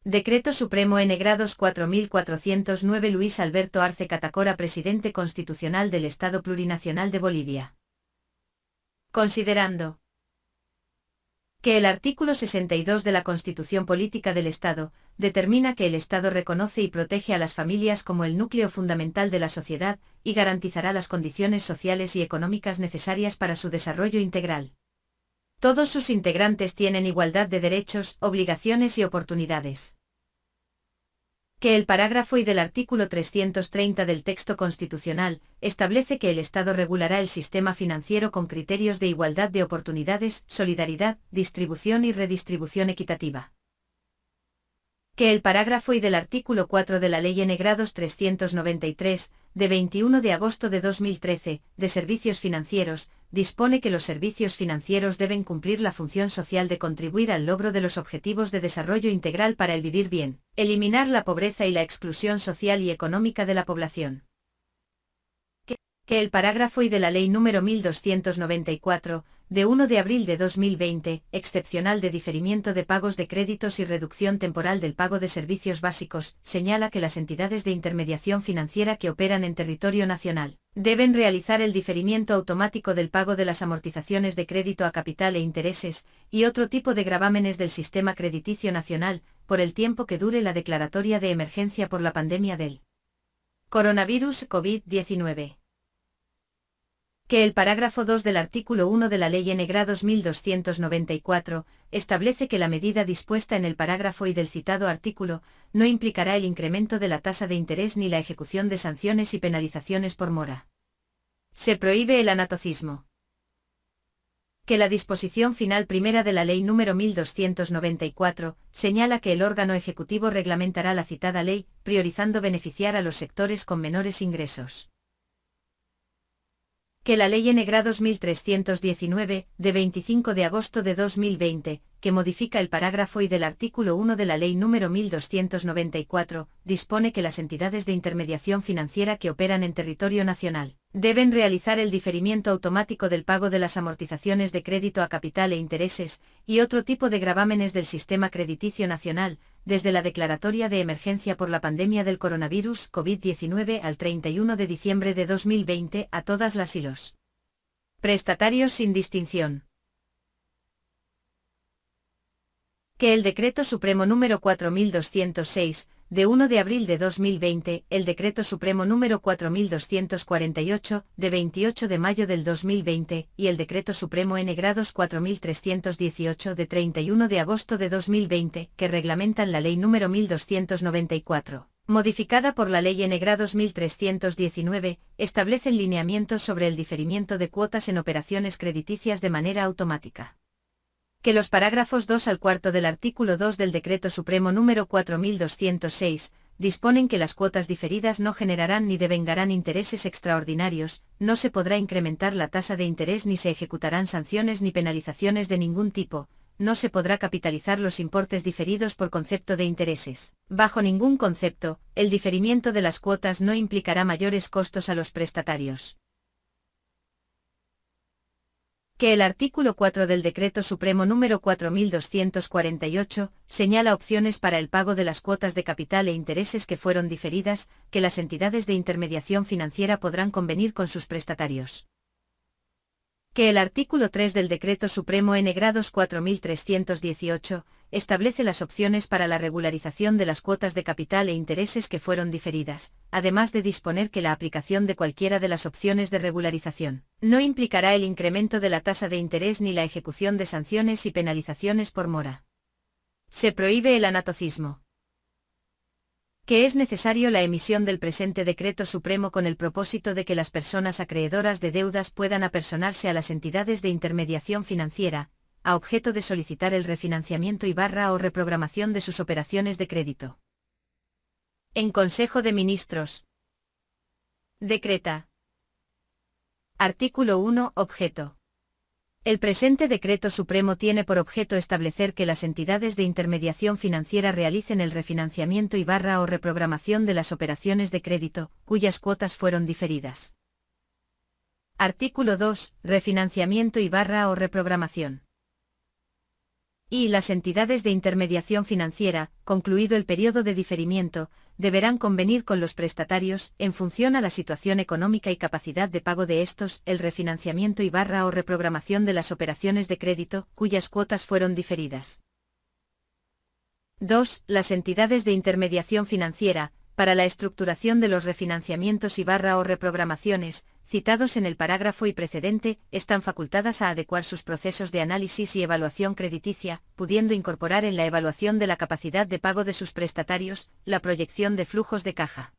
Decreto Supremo N-Grados 4409 Luis Alberto Arce Catacora Presidente Constitucional del Estado Plurinacional de Bolivia. Considerando que el artículo 62 de la Constitución Política del Estado determina que el Estado reconoce y protege a las familias como el núcleo fundamental de la sociedad y garantizará las condiciones sociales y económicas necesarias para su desarrollo integral. Todos sus integrantes tienen igualdad de derechos, obligaciones y oportunidades. Que el parágrafo I del artículo 330 del texto constitucional establece que el Estado regulará el sistema financiero con criterios de igualdad de oportunidades, solidaridad, distribución y redistribución equitativa. Que el parágrafo I del artículo 4 de la Ley N-Grados 393, de 21 de agosto de 2013, de servicios financieros, dispone que los servicios financieros deben cumplir la función social de contribuir al logro de los objetivos de desarrollo integral para el vivir bien, eliminar la pobreza y la exclusión social y económica de la población. Que el parágrafo I de la Ley número 1294, de 1 de abril de 2020, excepcional de diferimiento de pagos de créditos y reducción temporal del pago de servicios básicos, señala que las entidades de intermediación financiera que operan en territorio nacional deben realizar el diferimiento automático del pago de las amortizaciones de crédito a capital e intereses, y otro tipo de gravámenes del sistema crediticio nacional, por el tiempo que dure la declaratoria de emergencia por la pandemia del coronavirus COVID-19. Que el parágrafo 2 del artículo 1 de la Ley N-Grados 1294 establece que la medida dispuesta en el parágrafo I del citado artículo no implicará el incremento de la tasa de interés ni la ejecución de sanciones y penalizaciones por mora. Se prohíbe el anatocismo. Que la disposición final primera de la Ley número 1294 señala que el órgano ejecutivo reglamentará la citada ley, priorizando beneficiar a los sectores con menores ingresos. Que la Ley N-Grados 1319, de 25 de agosto de 2020, que modifica el parágrafo I del artículo 1 de la Ley número 1294, dispone que las entidades de intermediación financiera que operan en territorio nacional deben realizar el diferimiento automático del pago de las amortizaciones de crédito a capital e intereses, y otro tipo de gravámenes del sistema crediticio nacional, desde la declaratoria de emergencia por la pandemia del coronavirus COVID-19 al 31 de diciembre de 2020 a todas las y los prestatarios sin distinción. Que el Decreto Supremo número 4206, de 1 de abril de 2020, el Decreto Supremo número 4248, de 28 de mayo del 2020, y el Decreto Supremo N-Grados 4318 de 31 de agosto de 2020, que reglamentan la Ley número 1294, modificada por la Ley N-Grados 1319, establecen lineamientos sobre el diferimiento de cuotas en operaciones crediticias de manera automática. Que los parágrafos 2 al 4 del artículo 2 del Decreto Supremo número 4206, disponen que las cuotas diferidas no generarán ni devengarán intereses extraordinarios, no se podrá incrementar la tasa de interés ni se ejecutarán sanciones ni penalizaciones de ningún tipo, no se podrá capitalizar los importes diferidos por concepto de intereses. Bajo ningún concepto, el diferimiento de las cuotas no implicará mayores costos a los prestatarios. Que el artículo 4 del Decreto Supremo número 4248 señala opciones para el pago de las cuotas de capital e intereses que fueron diferidas, que las entidades de intermediación financiera podrán convenir con sus prestatarios. Que el artículo 3 del Decreto Supremo N-Grados 4318 establece las opciones para la regularización de las cuotas de capital e intereses que fueron diferidas, además de disponer que la aplicación de cualquiera de las opciones de regularización no implicará el incremento de la tasa de interés ni la ejecución de sanciones y penalizaciones por mora. Se prohíbe el anatocismo. Que es necesario la emisión del presente Decreto Supremo con el propósito de que las personas acreedoras de deudas puedan apersonarse a las entidades de intermediación financiera, a objeto de solicitar el refinanciamiento o reprogramación de sus operaciones de crédito. En Consejo de Ministros. Decreta. Artículo 1. Objeto. El presente Decreto Supremo tiene por objeto establecer que las entidades de intermediación financiera realicen el refinanciamiento o reprogramación de las operaciones de crédito, cuyas cuotas fueron diferidas. Artículo 2. Refinanciamiento o reprogramación. Y las entidades de intermediación financiera, concluido el periodo de diferimiento, deberán convenir con los prestatarios, en función a la situación económica y capacidad de pago de estos, el refinanciamiento o reprogramación de las operaciones de crédito, cuyas cuotas fueron diferidas. 2. Las entidades de intermediación financiera, para la estructuración de los refinanciamientos o reprogramaciones, citados en el parágrafo y precedente, están facultadas a adecuar sus procesos de análisis y evaluación crediticia, pudiendo incorporar en la evaluación de la capacidad de pago de sus prestatarios, la proyección de flujos de caja.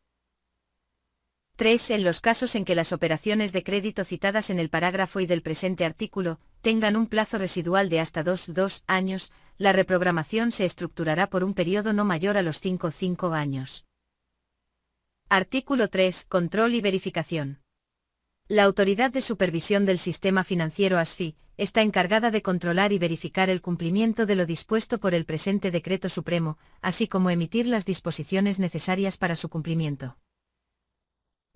3. En los casos en que las operaciones de crédito citadas en el parágrafo y del presente artículo tengan un plazo residual de hasta 2 años, la reprogramación se estructurará por un periodo no mayor a los 5 años. Artículo 3. Control y verificación. La Autoridad de Supervisión del Sistema Financiero ASFI está encargada de controlar y verificar el cumplimiento de lo dispuesto por el presente Decreto Supremo, así como emitir las disposiciones necesarias para su cumplimiento.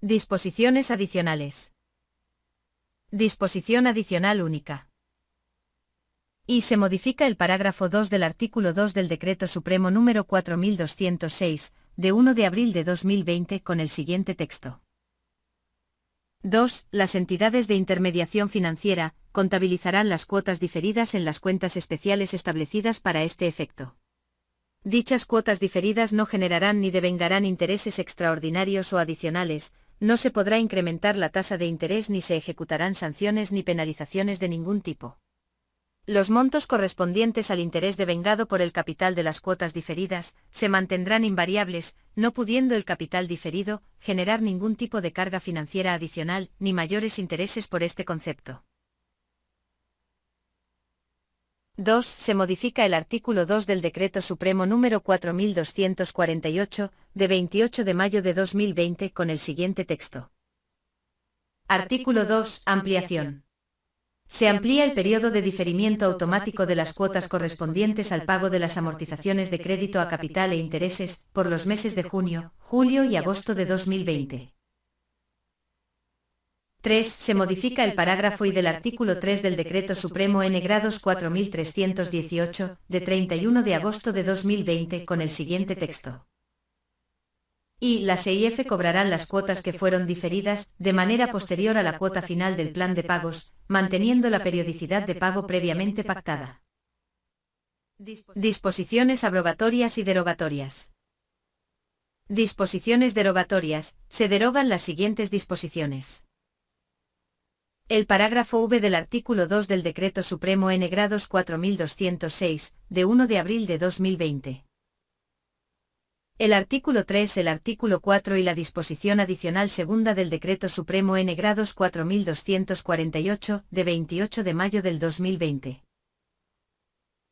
Disposiciones adicionales. Disposición adicional única. Y se modifica el parágrafo 2 del artículo 2 del Decreto Supremo número 4206, de 1 de abril de 2020 con el siguiente texto. 2. Las entidades de intermediación financiera contabilizarán las cuotas diferidas en las cuentas especiales establecidas para este efecto. Dichas cuotas diferidas no generarán ni devengarán intereses extraordinarios o adicionales, no se podrá incrementar la tasa de interés ni se ejecutarán sanciones ni penalizaciones de ningún tipo. Los montos correspondientes al interés devengado por el capital de las cuotas diferidas se mantendrán invariables, no pudiendo el capital diferido generar ningún tipo de carga financiera adicional ni mayores intereses por este concepto. 2. Se modifica el artículo 2 del Decreto Supremo número 4248, de 28 de mayo de 2020 con el siguiente texto. Artículo 2. Ampliación. Se amplía el periodo de diferimiento automático de las cuotas correspondientes al pago de las amortizaciones de crédito a capital e intereses, por los meses de junio, julio y agosto de 2020. 3. Se modifica el parágrafo y del artículo 3 del Decreto Supremo N-Grados 4318, de 31 de agosto de 2020 con el siguiente texto. Y las EIF cobrarán las cuotas que fueron diferidas, de manera posterior a la cuota final del plan de pagos, manteniendo la periodicidad de pago previamente pactada. Disposiciones abrogatorias y derogatorias. Disposiciones derogatorias. Se derogan las siguientes disposiciones. El parágrafo V del artículo 2 del Decreto Supremo N-Grados 4206, de 1 de abril de 2020. El artículo 3, el artículo 4 y la disposición adicional segunda del Decreto Supremo N-Grados 4248, de 28 de mayo del 2020.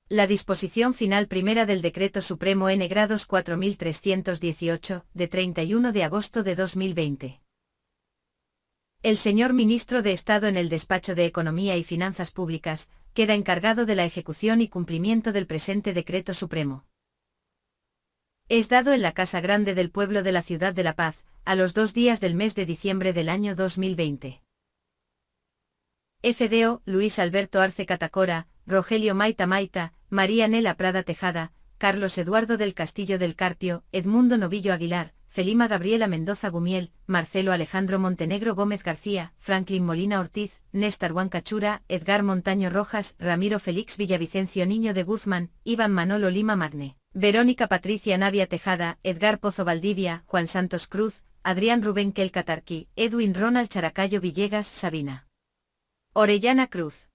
La disposición final primera del Decreto Supremo N-Grados 4318, de 31 de agosto de 2020. El señor Ministro de Estado en el Despacho de Economía y Finanzas Públicas, queda encargado de la ejecución y cumplimiento del presente Decreto Supremo. Es dado en la Casa Grande del Pueblo de la Ciudad de La Paz, a los 2 días del mes de diciembre del año 2020. FDO, Luis Alberto Arce Catacora, Rogelio Maita Maita, María Nela Prada Tejada, Carlos Eduardo del Castillo del Carpio, Edmundo Novillo Aguilar, Felima Gabriela Mendoza Gumiel, Marcelo Alejandro Montenegro Gómez García, Franklin Molina Ortiz, Néstor Huancachura, Edgar Montaño Rojas, Ramiro Félix Villavicencio Niño de Guzmán, Iván Manolo Lima Magne, Verónica Patricia Navia Tejada, Edgar Pozo Valdivia, Juan Santos Cruz, Adrián Rubén Kel Catarqui, Edwin Ronald Characayo Villegas Sabina. Orellana Cruz.